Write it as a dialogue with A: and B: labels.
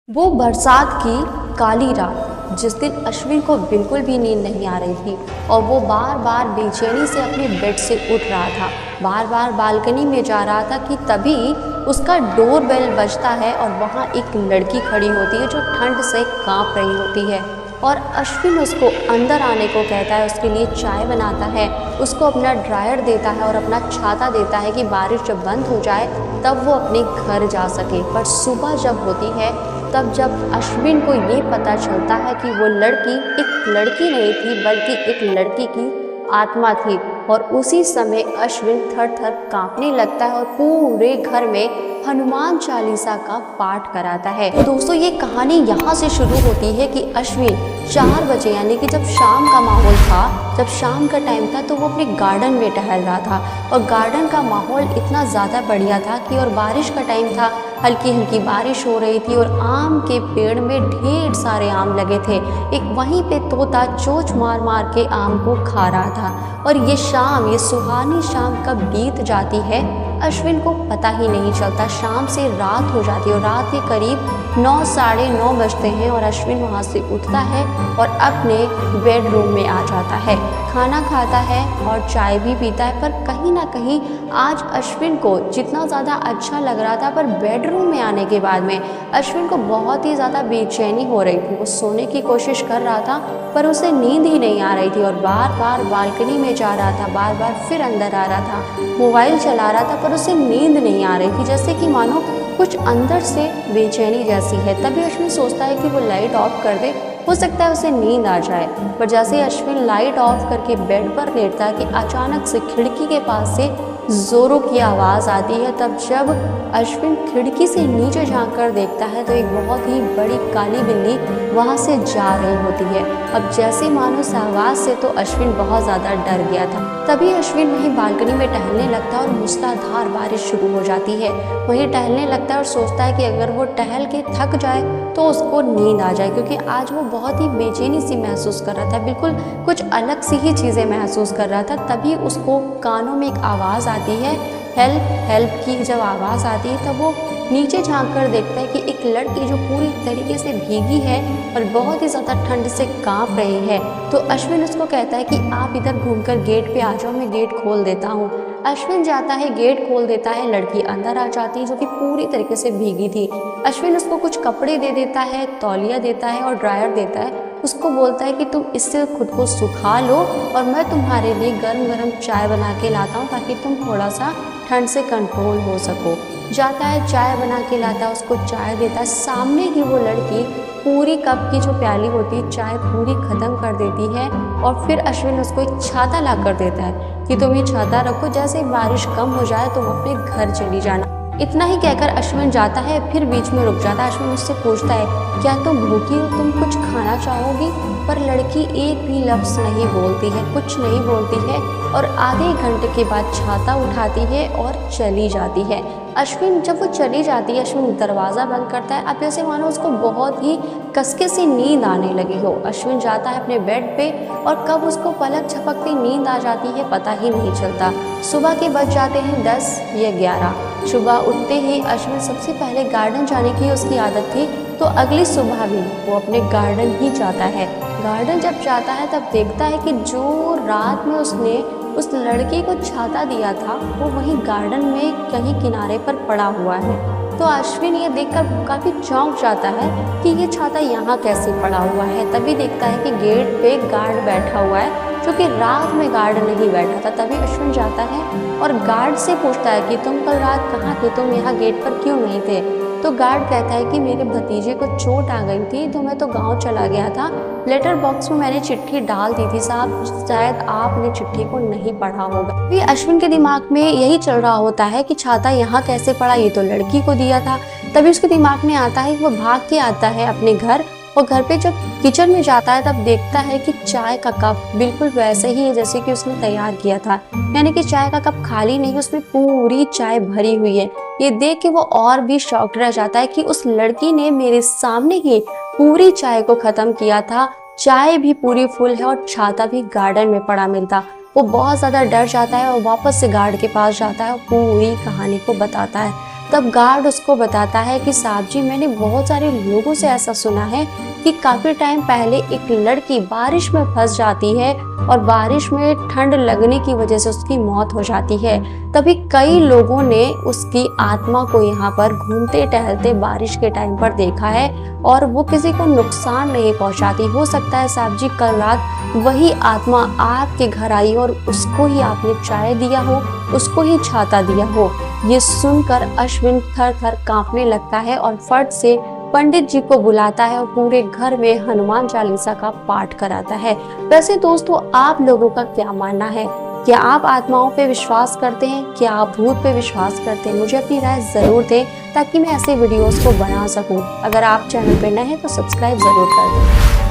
A: वो बरसात की काली रात जिस दिन अश्विन को बिल्कुल भी नींद नहीं आ रही थी और वो बार बार बेचैनी से अपने बेड से उठ रहा था। बार बार बालकनी में जा रहा था कि तभी उसका डोर बेल बजता है और वहाँ एक लड़की खड़ी होती है जो ठंड से कांप रही होती है। और अश्विन उसको अंदर आने को कहता है, उसके लिए चाय बनाता है, उसको अपना ड्रायर देता है और अपना छाता देता है कि बारिश जब बंद हो जाए तब वो अपने घर जा सके। पर सुबह जब होती है तब जब अश्विन को ये पता चलता है कि वो लड़की एक लड़की नहीं थी बल्कि एक लड़की की आत्मा थी, और उसी समय अश्विन थर थर कांपने लगता है और पूरे घर में हनुमान चालीसा का पाठ कराता है। तो दोस्तों, ये कहानी यहाँ से शुरू होती है कि अश्विन 4 बजे यानी कि जब शाम का माहौल था, जब शाम का टाइम था, तो वो अपने गार्डन में टहल रहा था और गार्डन का माहौल इतना ज़्यादा बढ़िया था कि और बारिश का टाइम था, हल्की हल्की बारिश हो रही थी और आम के पेड़ में ढेर सारे आम लगे थे। एक वहीं पे तोता चोंच मार मार के आम को खा रहा था। और ये शाम, ये सुहानी शाम कब बीत जाती है अश्विन को पता ही नहीं चलता। शाम से रात हो जाती है और रात के करीब 9 साढ़े 9 बजते हैं और अश्विन वहाँ से उठता है और अपने बेडरूम में आ जाता है, खाना खाता है और चाय भी पीता है। पर कहीं ना कहीं आज अश्विन को जितना ज़्यादा अच्छा लग रहा था, पर बेडरूम में आने के बाद में अश्विन को बहुत ही ज़्यादा बेचैनी हो रही थी। वो सोने की कोशिश कर रहा था पर उसे नींद ही नहीं आ रही थी और बार बार बालकनी में जा रहा था, बार बार फिर अंदर आ रहा था, मोबाइल चला रहा था, पर उसे नींद नहीं आ रही थी, जैसे कि मानो कुछ अंदर से बेचैनी जैसी है। तभी अश्विन सोचता है कि वो लाइट ऑफ कर दे, हो सकता है उसे नींद आ जाए। पर जैसे अश्विन लाइट ऑफ करके बेड पर लेटता है कि अचानक से खिड़की के पास से जोरों की आवाज़ आती है। तब जब अश्विन खिड़की से नीचे झांक कर देखता है तो एक बहुत ही बड़ी काली बिल्ली वहाँ से जा रही होती है। अब जैसे मानो उस आवाज़ से तो अश्विन बहुत ज़्यादा डर गया था। तभी अश्विन वहीं बालकनी में टहलने लगता है और मूसलाधार बारिश शुरू हो जाती है। वहीं टहलने लगता है और सोचता है कि अगर वो टहल के थक जाए तो उसको नींद आ जाए, क्योंकि आज वो बहुत ही बेचैनी सी महसूस कर रहा था, बिल्कुल कुछ अलग सी ही चीज़ें महसूस कर रहा था। तभी उसको कानों में एक आवाज़ आती है, हेल्प हेल्प की जब आवाज़ आती है तब वो नीचे झांक कर देखता है कि एक लड़की जो पूरी तरीके से भीगी है और बहुत ही ज़्यादा ठंड से कांप रही है। तो अश्विन उसको कहता है कि आप इधर घूमकर गेट पे आ जाओ, मैं गेट खोल देता हूँ। अश्विन जाता है, गेट खोल देता है, लड़की अंदर आ जाती है जो कि पूरी तरीके से भीगी थी। अश्विन उसको कुछ कपड़े दे देता है, तौलिया देता है और ड्रायर देता है। उसको बोलता है कि तुम इससे खुद को सुखा लो और मैं तुम्हारे लिए गर्म गर्म चाय बना के लाता हूँ ताकि तुम थोड़ा सा ठंड से कंट्रोल हो सको। जाता है, चाय बना के लाता है, उसको चाय देता है। सामने ही वो लड़की पूरी कप की जो प्याली होती है चाय पूरी ख़त्म कर देती है और फिर अश्विन उसको एक छाता ला कर देता है कि तुम ये छाता रखो, जैसे बारिश कम हो जाए तुम अपने घर चली जाना। इतना ही कहकर अश्विन जाता है, फिर बीच में रुक जाता है। अश्विन उससे पूछता है, क्या तुम भूखी हो, तुम कुछ खाना चाहोगी? पर लड़की एक भी लफ्ज़ नहीं बोलती है, कुछ नहीं बोलती है और आधे घंटे के बाद छाता उठाती है और चली जाती है। अश्विन जब वो चली जाती है, अश्विन दरवाज़ा बंद करता है। अब जैसे मानो उसको बहुत ही कसके से नींद आने लगी हो। अश्विन जाता है अपने बेड पे और कब उसको पलक झपकती नींद आ जाती है पता ही नहीं चलता। सुबह के बज जाते हैं 10 या 11। सुबह उठते ही अश्विन सबसे पहले गार्डन जाने की उसकी आदत थी, तो अगली सुबह भी वो अपने गार्डन ही जाता है। गार्डन जब जाता है तब देखता है कि जो रात में उसने उस लड़की को छाता दिया था वो वहीं गार्डन में कहीं किनारे पर पड़ा हुआ है। तो अश्विन ये देखकर काफ़ी चौंक जाता है कि ये छाता यहाँ कैसे पड़ा हुआ है। तभी देखता है कि गेट पे गार्ड बैठा हुआ है जो कि रात में गार्ड नहीं बैठा था। तभी अश्विन जाता है और गार्ड से पूछता है कि तुम कल रात कहाँ थे, तुम यहाँ गेट पर क्यों नहीं थे? तो गार्ड कहता है कि मेरे भतीजे को चोट आ गई थी तो मैं तो गांव चला गया था, लेटर बॉक्स में मैंने चिट्ठी डाल दी थी साहब, शायद आपने चिट्ठी को नहीं पढ़ा होगा। अभी अश्विन के दिमाग में यही चल रहा होता है कि छाता यहाँ कैसे पड़ा, ये तो लड़की को दिया था। तभी उसके दिमाग में आता है कि वो भाग के आता है अपने घर और घर पे जब किचन में जाता है तब देखता है कि चाय का कप बिल्कुल वैसे ही है जैसे कि उसने तैयार किया था, यानी कि चाय का कप खाली नहीं, उसमें पूरी चाय भरी हुई है। ये देख के वो और भी शॉक्ड रह जाता है कि उस लड़की ने मेरे सामने ही पूरी चाय को ख़त्म किया था, चाय भी पूरी फुल है और छाता भी गार्डन में पड़ा मिलता। वो बहुत ज़्यादा डर जाता है और वापस से गार्ड के पास जाता है और पूरी कहानी को बताता है। तब गार्ड उसको बताता है कि साहब जी, मैंने बहुत सारे लोगों से ऐसा सुना है कि काफ़ी टाइम पहले एक लड़की बारिश में फंस जाती है और बारिश में ठंड लगने की वजह से उसकी मौत हो जाती है। तभी कई लोगों ने उसकी आत्मा को यहाँ पर घूमते टहलते बारिश के टाइम पर देखा है और वो किसी को नुकसान नहीं पहुँचाती। हो सकता है साहब जी कल रात वही आत्मा आपके घर आई और उसको ही आपने चाय दिया हो, उसको ही छाता दिया हो। ये सुनकर अश्विन थर थर कांपने लगता है और फट से पंडित जी को बुलाता है और पूरे घर में हनुमान चालीसा का पाठ कराता है। वैसे दोस्तों, आप लोगों का क्या मानना है? क्या आप आत्माओं पे विश्वास करते हैं? क्या आप भूत पे विश्वास करते हैं? मुझे अपनी राय जरूर दें ताकि मैं ऐसे वीडियोस को बना सकूं। अगर आप चैनल पे नए हैं तो सब्सक्राइब जरूर कर दें।